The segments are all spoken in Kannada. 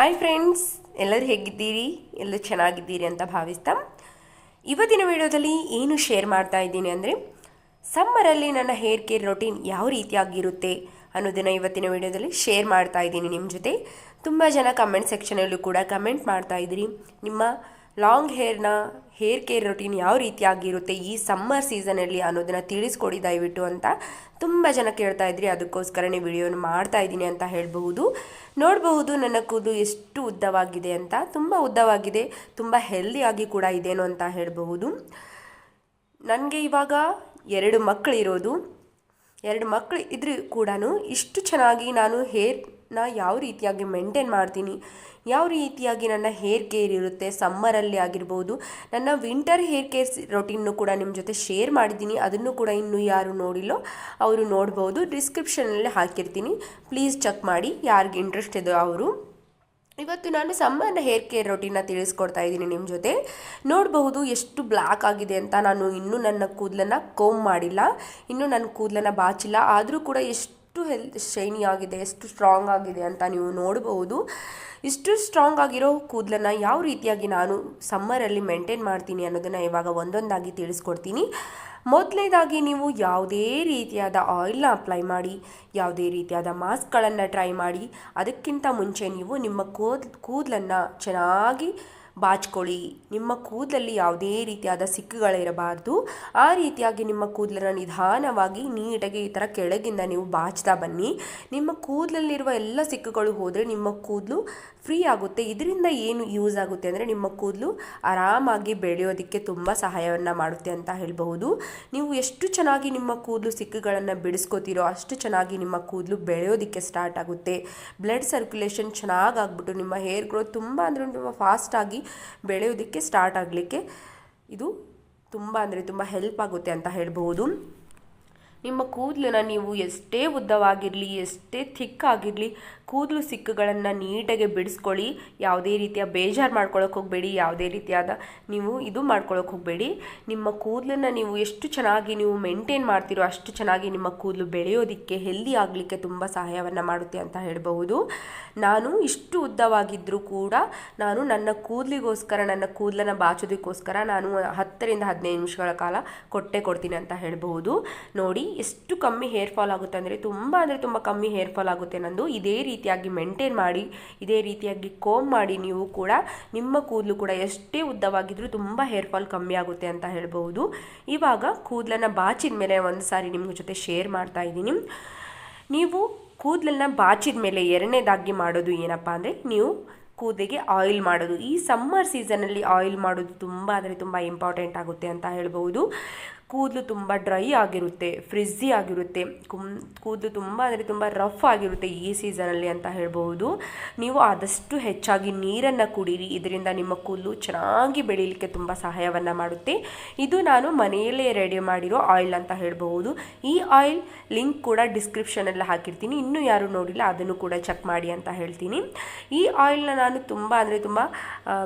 ಹಾಯ್ ಫ್ರೆಂಡ್ಸ್, ಎಲ್ಲರೂ ಹೇಗಿದ್ದೀರಿ? ಎಲ್ಲರೂ ಚೆನ್ನಾಗಿದ್ದೀರಿ ಅಂತ ಭಾವಿಸ್ತಾ ಇವತ್ತಿನ ವಿಡಿಯೋದಲ್ಲಿ ಏನು ಶೇರ್ ಮಾಡ್ತಾ ಇದ್ದೀನಿ ಅಂದರೆ, ಸಮ್ಮರಲ್ಲಿ ನನ್ನ ಹೇರ್ ಕೇರ್ ರೊಟೀನ್ ಯಾವ ರೀತಿಯಾಗಿರುತ್ತೆ ಅನ್ನೋದನ್ನು ಇವತ್ತಿನ ವಿಡಿಯೋದಲ್ಲಿ ಶೇರ್ ಮಾಡ್ತಾ ಇದ್ದೀನಿ ನಿಮ್ಮ ಜೊತೆ. ತುಂಬ ಜನ ಕಮೆಂಟ್ ಸೆಕ್ಷನಲ್ಲೂ ಕೂಡ ಕಮೆಂಟ್ ಮಾಡ್ತಾ ಇದ್ದೀರಿ, ನಿಮ್ಮ ಲಾಂಗ್ ಹೇರ್ ಕೇರ್ ರೊಟೀನ್ ಯಾವ ರೀತಿಯಾಗಿರುತ್ತೆ ಈ ಸಮ್ಮರ್ ಸೀಸನಲ್ಲಿ ಅನ್ನೋದನ್ನು ತಿಳಿಸ್ಕೊಡಿ ದಯವಿಟ್ಟು ಅಂತ ತುಂಬ ಜನ ಕೇಳ್ತಾ ಇದ್ರಿ. ಅದಕ್ಕೋಸ್ಕರನೇ ವಿಡಿಯೋನ ಮಾಡ್ತಾ ಇದ್ದೀನಿ ಅಂತ ಹೇಳಬಹುದು. ನೋಡಬಹುದು ನನ್ನ ಕೂದಲು ಎಷ್ಟು ಉದ್ದವಾಗಿದೆ ಅಂತ. ತುಂಬ ಉದ್ದವಾಗಿದೆ, ತುಂಬ ಹೆಲ್ದಿಯಾಗಿ ಕೂಡ ಇದೇನೋ ಅಂತ ಹೇಳಬಹುದು. ನನಗೆ ಇವಾಗ 2 ಮಕ್ಕಳಿರೋದು. 2 ಮಕ್ಕಳು ಇದ್ರೂ ಕೂಡ ಇಷ್ಟು ಚೆನ್ನಾಗಿ ನಾನು ಹೇರ್ನ ಯಾವ ರೀತಿಯಾಗಿ ಮೇಂಟೈನ್ ಮಾಡ್ತೀನಿ, ಯಾವ ರೀತಿಯಾಗಿ ನನ್ನ ಹೇರ್ ಕೇರ್ ಇರುತ್ತೆ ಸಮ್ಮರಲ್ಲಿ ಆಗಿರ್ಬೋದು. ನನ್ನ ವಿಂಟರ್ ಹೇರ್ ಕೇರ್ ರೊಟೀನ್ನು ಕೂಡ ನಿಮ್ಮ ಜೊತೆ ಶೇರ್ ಮಾಡಿದ್ದೀನಿ. ಅದನ್ನು ಕೂಡ ಇನ್ನೂ ಯಾರು ನೋಡಿಲ್ಲೋ ಅವರು ನೋಡ್ಬೋದು, ಡಿಸ್ಕ್ರಿಪ್ಷನಲ್ಲಿ ಹಾಕಿರ್ತೀನಿ, ಪ್ಲೀಸ್ ಚೆಕ್ ಮಾಡಿ ಯಾರಿಗೆ ಇಂಟ್ರೆಸ್ಟ್ ಇದೋ ಅವರು. ಇವತ್ತು ನಾನು ಸಮ್ಮರ್ನ ಹೇರ್ ಕೇರ್ ರೊಟೀನ್ನ ತಿಳಿಸ್ಕೊಡ್ತಾ ಇದ್ದೀನಿ ನಿಮ್ಮ ಜೊತೆ. ನೋಡಬಹುದು ಎಷ್ಟು ಬ್ಲ್ಯಾಕ್ ಆಗಿದೆ ಅಂತ. ನಾನು ಇನ್ನೂ ನನ್ನ ಕೂದಲನ್ನು ಕೋಂಬ್ ಮಾಡಿಲ್ಲ, ಇನ್ನೂ ನನ್ನ ಕೂದಲನ್ನು ಬಾಚಿಲ್ಲ, ಆದರೂ ಕೂಡ ಎಷ್ಟು ಶೈನಿ ಆಗಿದೆ, ಎಷ್ಟು ಸ್ಟ್ರಾಂಗ್ ಆಗಿದೆ ಅಂತ ನೀವು ನೋಡಬಹುದು. ಇಷ್ಟು ಸ್ಟ್ರಾಂಗ್ ಆಗಿರೋ ಕೂದಲನ್ನು ಯಾವ ರೀತಿಯಾಗಿ ನಾನು ಸಮ್ಮರಲ್ಲಿ ಮೇಂಟೈನ್ ಮಾಡ್ತೀನಿ ಅನ್ನೋದನ್ನು ಇವಾಗ ಒಂದೊಂದಾಗಿ ತಿಳಿಸ್ಕೊಡ್ತೀನಿ. ಮೊದಲನೇದಾಗಿ ನೀವು ಯಾವುದೇ ರೀತಿಯಾದ ಆಯಿಲ್ನ ಅಪ್ಲೈ ಮಾಡಿ, ಯಾವುದೇ ರೀತಿಯಾದ ಮಾಸ್ಕ್ಗಳನ್ನು ಟ್ರೈ ಮಾಡಿ. ಅದಕ್ಕಿಂತ ಮುಂಚೆ ನೀವು ನಿಮ್ಮ ಕೂದಲನ್ನು ಚೆನ್ನಾಗಿ ಬಾಚ್ಕೊಳ್ಳಿ. ನಿಮ್ಮ ಕೂದಲಲ್ಲಿ ಯಾವುದೇ ರೀತಿಯಾದ ಸಿಕ್ಕುಗಳಿರಬಾರ್ದು. ಆ ರೀತಿಯಾಗಿ ನಿಮ್ಮ ಕೂದಲನ್ನು ನಿಧಾನವಾಗಿ ನೀಟಾಗಿ ಈ ಥರ ಕೆಳಗಿಂದ ನೀವು ಬಾಚ್ತಾ ಬನ್ನಿ. ನಿಮ್ಮ ಕೂದಲಲ್ಲಿರುವ ಎಲ್ಲ ಸಿಕ್ಕುಗಳು ಹೋದರೆ ನಿಮ್ಮ ಕೂದಲು ಫ್ರೀ ಆಗುತ್ತೆ. ಇದರಿಂದ ಏನು ಯೂಸ್ ಆಗುತ್ತೆ ಅಂದರೆ, ನಿಮ್ಮ ಕೂದಲು ಆರಾಮಾಗಿ ಬೆಳೆಯೋದಕ್ಕೆ ತುಂಬ ಸಹಾಯವನ್ನು ಮಾಡುತ್ತೆ ಅಂತ ಹೇಳಬಹುದು. ನೀವು ಎಷ್ಟು ಚೆನ್ನಾಗಿ ನಿಮ್ಮ ಕೂದಲು ಸಿಕ್ಕುಗಳನ್ನು ಬಿಡಿಸ್ಕೋತೀರೋ ಅಷ್ಟು ಚೆನ್ನಾಗಿ ನಿಮ್ಮ ಕೂದಲು ಬೆಳೆಯೋದಕ್ಕೆ ಸ್ಟಾರ್ಟ್ ಆಗುತ್ತೆ. ಬ್ಲಡ್ ಸರ್ಕ್ಯುಲೇಷನ್ ಚೆನ್ನಾಗಿ ಆಗ್ಬಿಟ್ಟು ನಿಮ್ಮ ಹೇರ್ ಗ್ರೋತ್ ತುಂಬ ಅಂದರೆ ತುಂಬ ಫಾಸ್ಟಾಗಿ ಬೆಳೆಯೋದಕ್ಕೆ ಸ್ಟಾರ್ಟ್ ಆಗಲಿಕ್ಕೆ ಇದು ತುಂಬ ಅಂದರೆ ತುಂಬ ಹೆಲ್ಪ್ ಆಗುತ್ತೆ ಅಂತ ಹೇಳ್ಬೋದು. ನಿಮ್ಮ ಕೂದಲನ್ನ ನೀವು ಎಷ್ಟೇ ಉದ್ದವಾಗಿರಲಿ, ಎಷ್ಟೇ ಥಿಕ್ ಆಗಿರಲಿ, ಕೂದಲು ಸಿಕ್ಕುಗಳನ್ನು ನೀಟಾಗಿ ಬಿಡಿಸ್ಕೊಳ್ಳಿ. ಯಾವುದೇ ರೀತಿಯ ಬೇಜಾರು ಮಾಡ್ಕೊಳ್ಳೋಕೆ ಹೋಗಬೇಡಿ, ಯಾವುದೇ ರೀತಿಯಾದ ನೀವು ಇದು ಮಾಡ್ಕೊಳ್ಳೋಕೆ ಹೋಗಬೇಡಿ. ನಿಮ್ಮ ಕೂದಲನ್ನು ನೀವು ಎಷ್ಟು ಚೆನ್ನಾಗಿ ನೀವು ಮೇಂಟೈನ್ ಮಾಡ್ತೀರೋ ಅಷ್ಟು ಚೆನ್ನಾಗಿ ನಿಮ್ಮ ಕೂದಲು ಬೆಳೆಯೋದಕ್ಕೆ, ಹೆಲ್ದಿ ಆಗಲಿಕ್ಕೆ ತುಂಬ ಸಹಾಯವನ್ನು ಮಾಡುತ್ತೆ ಅಂತ ಹೇಳಬಹುದು. ನಾನು ಇಷ್ಟು ಉದ್ದವಾಗಿದ್ದರೂ ಕೂಡ ನಾನು ನನ್ನ ಕೂದಲಿಗೋಸ್ಕರ, ನನ್ನ ಕೂದಲನ್ನು ಬಾಚೋದಕ್ಕೋಸ್ಕರ ನಾನು 10 ರಿಂದ 15 ನಿಮಿಷಗಳ ಕಾಲ ಕೊಡ್ತೀನಿ ಅಂತ ಹೇಳಬಹುದು. ನೋಡಿ ಎಷ್ಟು ಕಮ್ಮಿ ಹೇರ್ ಫಾಲ್ ಆಗುತ್ತೆ ಅಂದರೆ ತುಂಬ ಕಮ್ಮಿ ಹೇರ್ ಫಾಲ್ ಆಗುತ್ತೆ ನಂದು. ಇದೇ ರೀತಿಯಾಗಿ ಮೇಂಟೈನ್ ಮಾಡಿ, ಇದೇ ರೀತಿಯಾಗಿ ಕೋಂಬ್ ಮಾಡಿ ನೀವು ಕೂಡ ನಿಮ್ಮ ಕೂದಲು ಕೂಡ ಎಷ್ಟೇ ಉದ್ದವಾಗಿದ್ರೂ ತುಂಬ ಹೇರ್ ಫಾಲ್ ಕಮ್ಮಿ ಆಗುತ್ತೆ ಅಂತ ಹೇಳ್ಬೋದು. ಇವಾಗ ಕೂದಲನ್ನು ಬಾಚಿದ ಮೇಲೆ ಒಂದು ಸಾರಿ ನಿಮ್ಮ ಜೊತೆ ಶೇರ್ ಮಾಡ್ತಾ ಇದ್ದೀನಿ. ನೀವು ಕೂದಲನ್ನು ಬಾಚಿದ ಮೇಲೆ ಎರಡನೇದಾಗಿ ಮಾಡೋದು ಏನಪ್ಪ ಅಂದರೆ, ನೀವು ಕೂದಲಿಗೆ ಆಯಿಲ್ ಮಾಡೋದು. ಈ ಸಮ್ಮರ್ ಸೀಸನಲ್ಲಿ ಆಯಿಲ್ ಮಾಡೋದು ತುಂಬ ಅಂದರೆ ತುಂಬ ಇಂಪಾರ್ಟೆಂಟ್ ಆಗುತ್ತೆ ಅಂತ ಹೇಳ್ಬೋದು. ಕೂದಲು ತುಂಬ ಡ್ರೈ ಆಗಿರುತ್ತೆ, ಫ್ರಿಜ್ಜಿ ಆಗಿರುತ್ತೆ, ಕೂದಲು ತುಂಬ ಅಂದರೆ ತುಂಬ ರಫ್ ಆಗಿರುತ್ತೆ ಈ ಸೀಸನಲ್ಲಿ ಅಂತ ಹೇಳ್ಬೋದು. ನೀವು ಆದಷ್ಟು ಹೆಚ್ಚಾಗಿ ನೀರನ್ನು ಕುಡೀರಿ. ಇದರಿಂದ ನಿಮ್ಮ ಕೂದಲು ಚೆನ್ನಾಗಿ ಬೆಳೀಲಿಕ್ಕೆ ತುಂಬ ಸಹಾಯವನ್ನು ಮಾಡುತ್ತೆ. ಇದು ನಾನು ಮನೆಯಲ್ಲೇ ರೆಡಿ ಮಾಡಿರೋ ಆಯಿಲ್ ಅಂತ ಹೇಳ್ಬೋದು. ಈ ಆಯಿಲ್ ಲಿಂಕ್ ಕೂಡ ಡಿಸ್ಕ್ರಿಪ್ಷನಲ್ಲಿ ಹಾಕಿರ್ತೀನಿ, ಇನ್ನೂ ಯಾರು ನೋಡಿಲ್ಲ ಅದನ್ನು ಕೂಡ ಚೆಕ್ ಮಾಡಿ ಅಂತ ಹೇಳ್ತೀನಿ. ಈ ಆಯಿಲ್ನ ನಾನು ತುಂಬ ಅಂದರೆ ತುಂಬ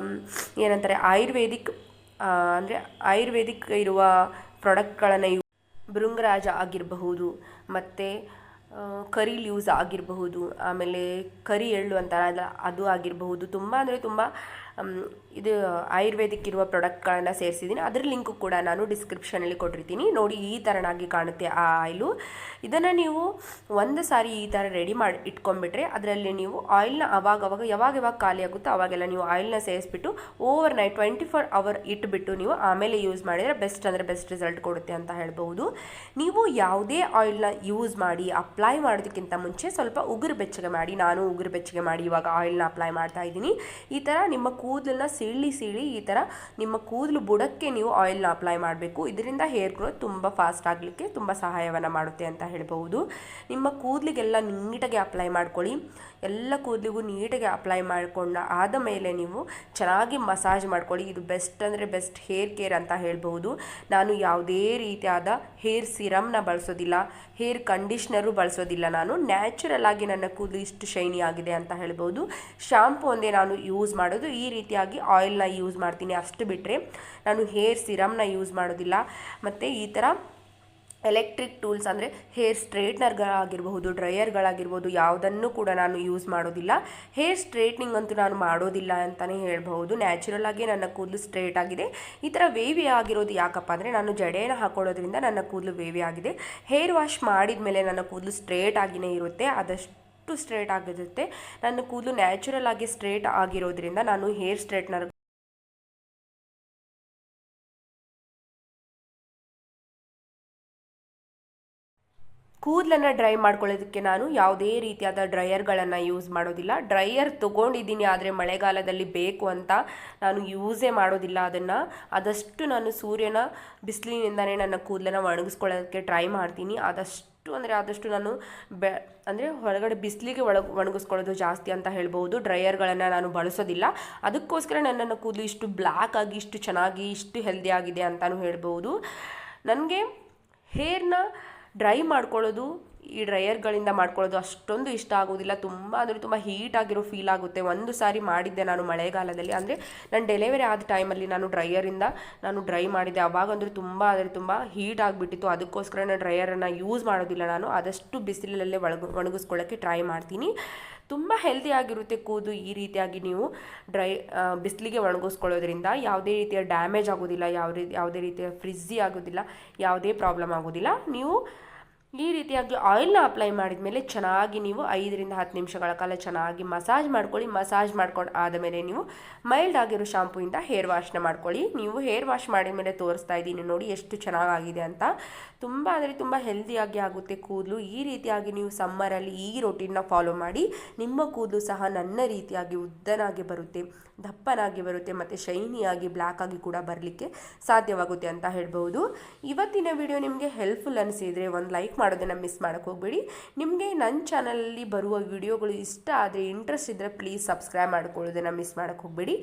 ಏನಂತಾರೆ ಆಯುರ್ವೇದಿಕ್ ಇರುವ ಪ್ರಾಡಕ್ಟ್ಗಳನ್ನು ಭೃಂಗರಾಜ ಆಗಿರಬಹುದು, ಮತ್ತು ಕರಿ ಲೀವ್ಸ್ ಆಗಿರಬಹುದು, ಆಮೇಲೆ ಕರಿ ಎಳ್ಳು ಅಂತಾರಲ್ಲ ಅದು ಆಗಿರಬಹುದು. ತುಂಬ ಅಂದರೆ ತುಂಬ ಇದು ಆಯುರ್ವೇದಿಕ್ ಇರುವ ಪ್ರಾಡಕ್ಟ್ಗಳನ್ನು ಸೇರಿಸಿದ್ದೀನಿ. ಅದರ ಲಿಂಕು ಕೂಡ ನಾನು ಡಿಸ್ಕ್ರಿಪ್ಷನಲ್ಲಿ ಕೊಟ್ಟಿರ್ತೀನಿ. ನೋಡಿ, ಈ ಥರನಾಗಿ ಕಾಣುತ್ತೆ ಆ ಆಯಿಲು. ಇದನ್ನು ನೀವು ಒಂದು ಸಾರಿ ಈ ಥರ ರೆಡಿ ಮಾಡಿ ಇಟ್ಕೊಂಡ್ಬಿಟ್ರೆ, ಅದರಲ್ಲಿ ನೀವು ಆಯಿಲ್ನ ಯಾವಾಗ ಖಾಲಿ ಆಗುತ್ತೋ ಅವಾಗೆಲ್ಲ ನೀವು ಆಯಿಲ್ನ ಸೇರಿಸ್ಬಿಟ್ಟು ಓವರ್ ನೈಟ್ 24 ಅವರ್ ಇಟ್ಬಿಟ್ಟು ನೀವು ಆಮೇಲೆ ಯೂಸ್ ಮಾಡಿದರೆ ಬೆಸ್ಟ್ ಅಂದರೆ ಬೆಸ್ಟ್ ರಿಸಲ್ಟ್ ಕೊಡುತ್ತೆ ಅಂತ ಹೇಳ್ಬೋದು. ನೀವು ಯಾವುದೇ ಆಯಿಲ್ನ ಯೂಸ್ ಮಾಡಿ ಅಪ್ಲೈ ಮಾಡೋದಕ್ಕಿಂತ ಮುಂಚೆ ಸ್ವಲ್ಪ ಉಗುರು ಬೆಚ್ಚಗೆ ಮಾಡಿ. ನಾನು ಉಗುರು ಬೆಚ್ಚಗೆ ಮಾಡಿ ಇವಾಗ ಆಯಿಲ್ನ ಅಪ್ಲೈ ಮಾಡ್ತಾ ಇದ್ದೀನಿ. ಈ ಥರ ನಿಮ್ಮ ಕೂದಲನ್ನ ಸೀಳಿ ಈ ಥರ ನಿಮ್ಮ ಕೂದಲು ಬುಡಕ್ಕೆ ನೀವು ಆಯಿಲ್ನ ಅಪ್ಲೈ ಮಾಡಬೇಕು. ಇದರಿಂದ ಹೇರ್ ಗ್ರೋತ್ ತುಂಬ ಫಾಸ್ಟ್ ಆಗಲಿಕ್ಕೆ ತುಂಬ ಸಹಾಯವನ್ನು ಮಾಡುತ್ತೆ ಅಂತ ಹೇಳ್ಬೋದು. ನಿಮ್ಮ ಕೂದಲಿಗೆಲ್ಲ ನೀಟಾಗಿ ಅಪ್ಲೈ ಮಾಡ್ಕೊಳ್ಳಿ. ಎಲ್ಲ ಕೂದಲಿಗೂ ನೀಟಾಗಿ ಅಪ್ಲೈ ಮಾಡಿಕೊಂಡ ಆದ ಮೇಲೆ ನೀವು ಚೆನ್ನಾಗಿ ಮಸಾಜ್ ಮಾಡ್ಕೊಳ್ಳಿ. ಇದು ಬೆಸ್ಟ್ ಅಂದರೆ ಬೆಸ್ಟ್ ಹೇರ್ ಕೇರ್ ಅಂತ ಹೇಳ್ಬೋದು. ನಾನು ಯಾವುದೇ ರೀತಿಯಾದ ಹೇರ್ ಸಿರಮ್ನ ಬಳಸೋದಿಲ್ಲ, ಹೇರ್ ಕಂಡೀಷ್ನರು ಬಳಸೋದಿಲ್ಲ. ನಾನು ನ್ಯಾಚುರಲ್ ಆಗಿ ನನ್ನ ಕೂದಲು ಇಷ್ಟು ಶೈನಿ ಆಗಿದೆ ಅಂತ ಹೇಳ್ಬೋದು. ಶಾಂಪು ಒಂದೇ ನಾನು ಯೂಸ್ ಮಾಡೋದು. ಈ ರೀತಿಯಾಗಿ ಆಯಿಲ್ನ ಯೂಸ್ ಮಾಡ್ತೀನಿ, ಅಷ್ಟು ಬಿಟ್ಟರೆ ನಾನು ಹೇರ್ ಸಿರಮ್ನ ಯೂಸ್ ಮಾಡೋದಿಲ್ಲ. ಮತ್ತು ಈ ಥರ ಎಲೆಕ್ಟ್ರಿಕ್ ಟೂಲ್ಸ್ ಅಂದರೆ ಹೇರ್ ಸ್ಟ್ರೇಟ್ನರ್ಗಳಾಗಿರ್ಬಹುದು, ಡ್ರೈಯರ್ಗಳಾಗಿರ್ಬೋದು, ಯಾವುದನ್ನು ಕೂಡ ನಾನು ಯೂಸ್ ಮಾಡೋದಿಲ್ಲ. ಹೇರ್ ಸ್ಟ್ರೇಟ್ನಿಂಗ್ ಅಂತೂ ನಾನು ಮಾಡೋದಿಲ್ಲ ಅಂತಲೇ ಹೇಳ್ಬಹುದು. ನ್ಯಾಚುರಲ್ ಆಗಿ ನನ್ನ ಕೂದಲು ಸ್ಟ್ರೇಟ್ ಆಗಿದೆ. ಈ ಥರ ವೇವಿ ಆಗಿರೋದು ಯಾಕಪ್ಪ ಅಂದರೆ ನಾನು ಜಡೆಯನ್ನು ಹಾಕೊಳ್ಳೋದ್ರಿಂದ ನನ್ನ ಕೂದಲು ವೇವಿ ಆಗಿದೆ. ಹೇರ್ ವಾಶ್ ಮಾಡಿದ ಮೇಲೆ ನನ್ನ ಕೂದಲು ಸ್ಟ್ರೇಟ್ ಆಗಿಯೇ ಇರುತ್ತೆ, ಆದಷ್ಟು ಸ್ಟ್ರೇಟ್ ಆಗಿರುತ್ತೆ. ನನ್ನ ಕೂದಲು ನ್ಯಾಚುರಲ್ ಆಗಿ ಸ್ಟ್ರೇಟ್ ಆಗಿರೋದ್ರಿಂದ ನಾನು ಹೇರ್ ಸ್ಟ್ರೇಟ್ನರ್ ಕೂದಲನ್ನು ಡ್ರೈ ಮಾಡ್ಕೊಳ್ಳೋದಕ್ಕೆ ನಾನು ಯಾವುದೇ ರೀತಿಯಾದ ಡ್ರೈಯರ್ಗಳನ್ನು ಯೂಸ್ ಮಾಡೋದಿಲ್ಲ. ಡ್ರೈಯರ್ ತೊಗೊಂಡಿದ್ದೀನಿ, ಆದರೆ ಮಳೆಗಾಲದಲ್ಲಿ ಬೇಕು ಅಂತ ನಾನು ಯೂಸೇ ಮಾಡೋದಿಲ್ಲ ಅದನ್ನು. ಆದಷ್ಟು ನಾನು ಸೂರ್ಯನ ಬಿಸಿಲಿನಿಂದನೇ ನನ್ನ ಕೂದಲನ್ನು ಒಣಗಿಸ್ಕೊಳ್ಳೋದಕ್ಕೆ ಟ್ರೈ ಮಾಡ್ತೀನಿ. ಆದಷ್ಟು ನಾನು ಅಂದರೆ ಹೊರಗಡೆ ಬಿಸಿಲಿಗೆ ಒಣಗಿಸ್ಕೊಳ್ಳೋದು ಜಾಸ್ತಿ ಅಂತ ಹೇಳ್ಬೋದು. ಡ್ರೈಯರ್ಗಳನ್ನು ನಾನು ಬಳಸೋದಿಲ್ಲ. ಅದಕ್ಕೋಸ್ಕರ ನನ್ನ ಕೂದಲು ಇಷ್ಟು ಬ್ಲ್ಯಾಕ್ ಆಗಿ, ಇಷ್ಟು ಚೆನ್ನಾಗಿ, ಇಷ್ಟು ಹೆಲ್ದಿ ಆಗಿದೆ ಅಂತಲೂ ಹೇಳ್ಬೋದು. ನನಗೆ ಹೇರ್ನ ಡ್ರೈ ಮಾಡ್ಕೊಳ್ಳೋದು, ಈ ಡ್ರೈಯರ್ಗಳಿಂದ ಮಾಡ್ಕೊಳ್ಳೋದು ಅಷ್ಟೊಂದು ಇಷ್ಟ ಆಗೋದಿಲ್ಲ. ತುಂಬ ಹೀಟ್ ಆಗಿರೋ ಫೀಲ್ ಆಗುತ್ತೆ. ಒಂದು ಸಾರಿ ಮಾಡಿದ್ದೆ ನಾನು ಮಳೆಗಾಲದಲ್ಲಿ, ಅಂದರೆ ನನ್ನ ಡೆಲಿವರಿ ಆದ ಟೈಮಲ್ಲಿ ನಾನು ಡ್ರೈಯರಿಂದ ಡ್ರೈ ಮಾಡಿದ್ದೆ. ಅವಾಗಂದ್ರೆ ತುಂಬ ಹೀಟ್ ಆಗಿಬಿಟ್ಟಿತ್ತು. ಅದಕ್ಕೋಸ್ಕರ ನಾನು ಡ್ರೈಯರನ್ನು ಯೂಸ್ ಮಾಡೋದಿಲ್ಲ. ನಾನು ಆದಷ್ಟು ಬಿಸಿಲಲ್ಲೇ ಒಣಗಿಸ್ಕೊಳ್ಳೋಕ್ಕೆ ಟ್ರೈ ಮಾಡ್ತೀನಿ. ತುಂಬ ಹೆಲ್ದಿ ಆಗಿರುತ್ತೆ ಕೂದಲು. ಈ ರೀತಿಯಾಗಿ ನೀವು ಬಿಸಿಲಿಗೆ ಒಣಗಿಸ್ಕೊಳ್ಳೋದ್ರಿಂದ ಯಾವುದೇ ರೀತಿಯ ಡ್ಯಾಮೇಜ್ ಆಗೋದಿಲ್ಲ, ಯಾವುದೇ ರೀತಿಯ ಫ್ರಿಜ್ಜಿ ಆಗೋದಿಲ್ಲ, ಯಾವುದೇ ಪ್ರಾಬ್ಲಮ್ ಆಗೋದಿಲ್ಲ. ನೀವು ಈ ರೀತಿಯಾಗಿ ಆಯಿಲ್ನ ಅಪ್ಲೈ ಮಾಡಿದ ಮೇಲೆ ಚೆನ್ನಾಗಿ ನೀವು 5 ರಿಂದ 10 ನಿಮಿಷಗಳ ಕಾಲ ಚೆನ್ನಾಗಿ ಮಸಾಜ್ ಮಾಡ್ಕೊಳ್ಳಿ. ಮಸಾಜ್ ಮಾಡ್ಕೊಂಡು ಆದಮೇಲೆ ನೀವು ಮೈಲ್ಡ್ ಆಗಿರೋ ಶಾಂಪೂಯಿಂದ ಹೇರ್ ವಾಶ್ನ ಮಾಡ್ಕೊಳ್ಳಿ. ನೀವು ಹೇರ್ ವಾಶ್ ಮಾಡಿದ ಮೇಲೆ ತೋರಿಸ್ತಾ ಇದ್ದೀನಿ ನೋಡಿ ಎಷ್ಟು ಚೆನ್ನಾಗಿದೆ ಅಂತ. ತುಂಬ ಹೆಲ್ದಿಯಾಗಿ ಆಗುತ್ತೆ ಕೂದಲು. ಈ ರೀತಿಯಾಗಿ ನೀವು ಸಮ್ಮರಲ್ಲಿ ಈ ರೊಟೀನ್ನ ಫಾಲೋ ಮಾಡಿ. ನಿಮ್ಮ ಕೂದಲು ಸಹ ನನ್ನ ರೀತಿಯಾಗಿ ಉದ್ದನಾಗಿ ಬರುತ್ತೆ, ದಪ್ಪನಾಗಿ ಬರುತ್ತೆ, ಮತ್ತು ಶೈನಿಯಾಗಿ ಬ್ಲ್ಯಾಕ್ ಆಗಿ ಕೂಡ ಬರಲಿಕ್ಕೆ ಸಾಧ್ಯವಾಗುತ್ತೆ ಅಂತ ಹೇಳ್ಬೋದು. ಇವತ್ತಿನ ವಿಡಿಯೋ ನಿಮಗೆ ಹೆಲ್ಪ್ಫುಲ್ ಅನಿಸಿದರೆ ಒಂದು ಲೈಕ್ ಮಾಡೋದನ್ನು ಮಿಸ್ ಮಾಡೋಕ್ಕೆ ಹೋಗಬೇಡಿ. ನಿಮಗೆ ನನ್ನ ಚಾನಲಲ್ಲಿ ಬರುವ ವಿಡಿಯೋಗಳು ಇಷ್ಟ ಆದರೆ, ಇಂಟ್ರೆಸ್ಟ್ ಇದ್ದರೆ ಪ್ಲೀಸ್ ಸಬ್ಸ್ಕ್ರೈಬ್ ಮಾಡ್ಕೊಳ್ಳೋದನ್ನು ಮಿಸ್ ಮಾಡೋಕ್ಕೆ ಹೋಗಬೇಡಿ.